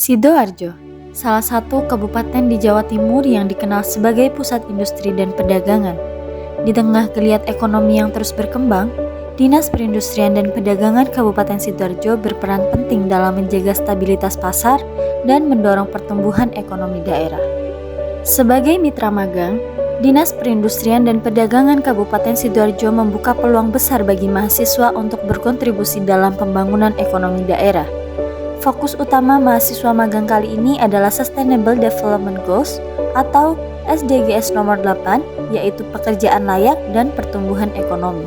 Sidoarjo, salah satu kabupaten di Jawa Timur yang dikenal sebagai pusat industri dan perdagangan. Di tengah geliat ekonomi yang terus berkembang, Dinas Perindustrian dan Perdagangan Kabupaten Sidoarjo berperan penting dalam menjaga stabilitas pasar dan mendorong pertumbuhan ekonomi daerah. Sebagai mitra magang, Dinas Perindustrian dan Perdagangan Kabupaten Sidoarjo membuka peluang besar bagi mahasiswa untuk berkontribusi dalam pembangunan ekonomi daerah. Fokus utama mahasiswa magang kali ini adalah Sustainable Development Goals atau SDGs nomor 8, yaitu pekerjaan layak dan pertumbuhan ekonomi.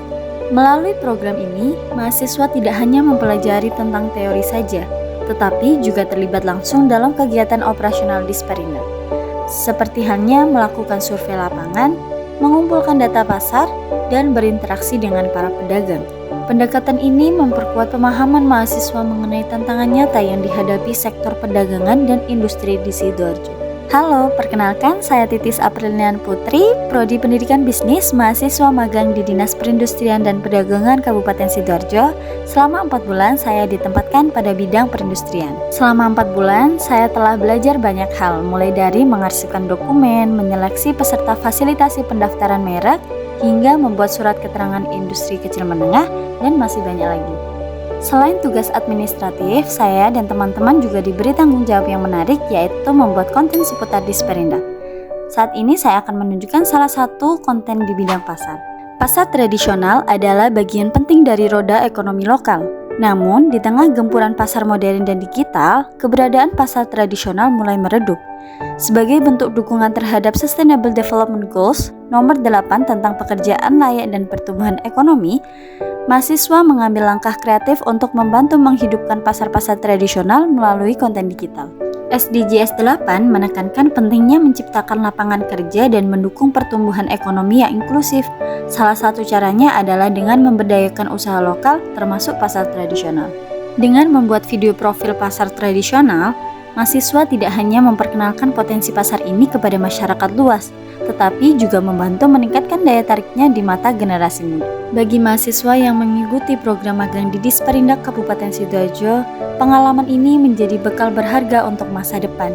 Melalui program ini, mahasiswa tidak hanya mempelajari tentang teori saja, tetapi juga terlibat langsung dalam kegiatan operasional Disperindak, seperti halnya melakukan survei lapangan, mengumpulkan data pasar, dan berinteraksi dengan para pedagang. Pendekatan ini memperkuat pemahaman mahasiswa mengenai tantangan nyata yang dihadapi sektor perdagangan dan industri di Sidoarjo. Halo, perkenalkan saya Titis Aprilian Putri, Prodi Pendidikan Bisnis, mahasiswa magang di Dinas Perindustrian dan Perdagangan Kabupaten Sidoarjo. Selama 4 bulan saya ditempatkan pada bidang perindustrian. Selama 4 bulan saya telah belajar banyak hal, mulai dari mengarsipkan dokumen, menyeleksi peserta fasilitasi pendaftaran merek, hingga membuat surat keterangan industri kecil menengah, dan masih banyak lagi. Selain tugas administratif, saya dan teman-teman juga diberi tanggung jawab yang menarik, yaitu membuat konten seputar Disperindak. Saat ini saya akan menunjukkan salah satu konten di bidang pasar. Pasar tradisional adalah bagian penting dari roda ekonomi lokal. Namun, di tengah gempuran pasar modern dan digital, keberadaan pasar tradisional mulai meredup. Sebagai bentuk dukungan terhadap Sustainable Development Goals nomor 8 tentang pekerjaan layak dan pertumbuhan ekonomi, mahasiswa mengambil langkah kreatif untuk membantu menghidupkan pasar-pasar tradisional melalui konten digital. SDGs 8 menekankan pentingnya menciptakan lapangan kerja dan mendukung pertumbuhan ekonomi yang inklusif. Salah satu caranya adalah dengan memberdayakan usaha lokal termasuk pasar tradisional. Dengan membuat video profil pasar tradisional, mahasiswa tidak hanya memperkenalkan potensi pasar ini kepada masyarakat luas, tetapi juga membantu meningkatkan daya tariknya di mata generasi muda. Bagi mahasiswa yang mengikuti program magang di Disperindak Kabupaten Sidoarjo, pengalaman ini menjadi bekal berharga untuk masa depan.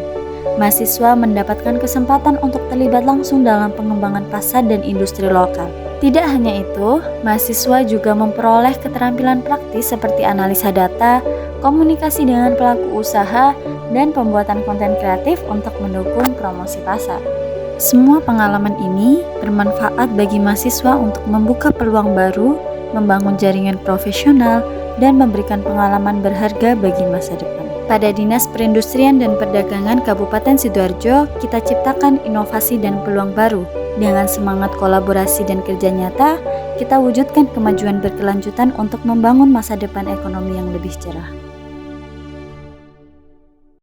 Mahasiswa mendapatkan kesempatan untuk terlibat langsung dalam pengembangan pasar dan industri lokal. Tidak hanya itu, mahasiswa juga memperoleh keterampilan praktis seperti analisa data, komunikasi dengan pelaku usaha, dan pembuatan konten kreatif untuk mendukung promosi pasar. Semua pengalaman ini bermanfaat bagi mahasiswa untuk membuka peluang baru, membangun jaringan profesional, dan memberikan pengalaman berharga bagi masa depan. Pada Dinas Perindustrian dan Perdagangan Kabupaten Sidoarjo, kita ciptakan inovasi dan peluang baru. Dengan semangat kolaborasi dan kerja nyata, kita wujudkan kemajuan berkelanjutan untuk membangun masa depan ekonomi yang lebih cerah.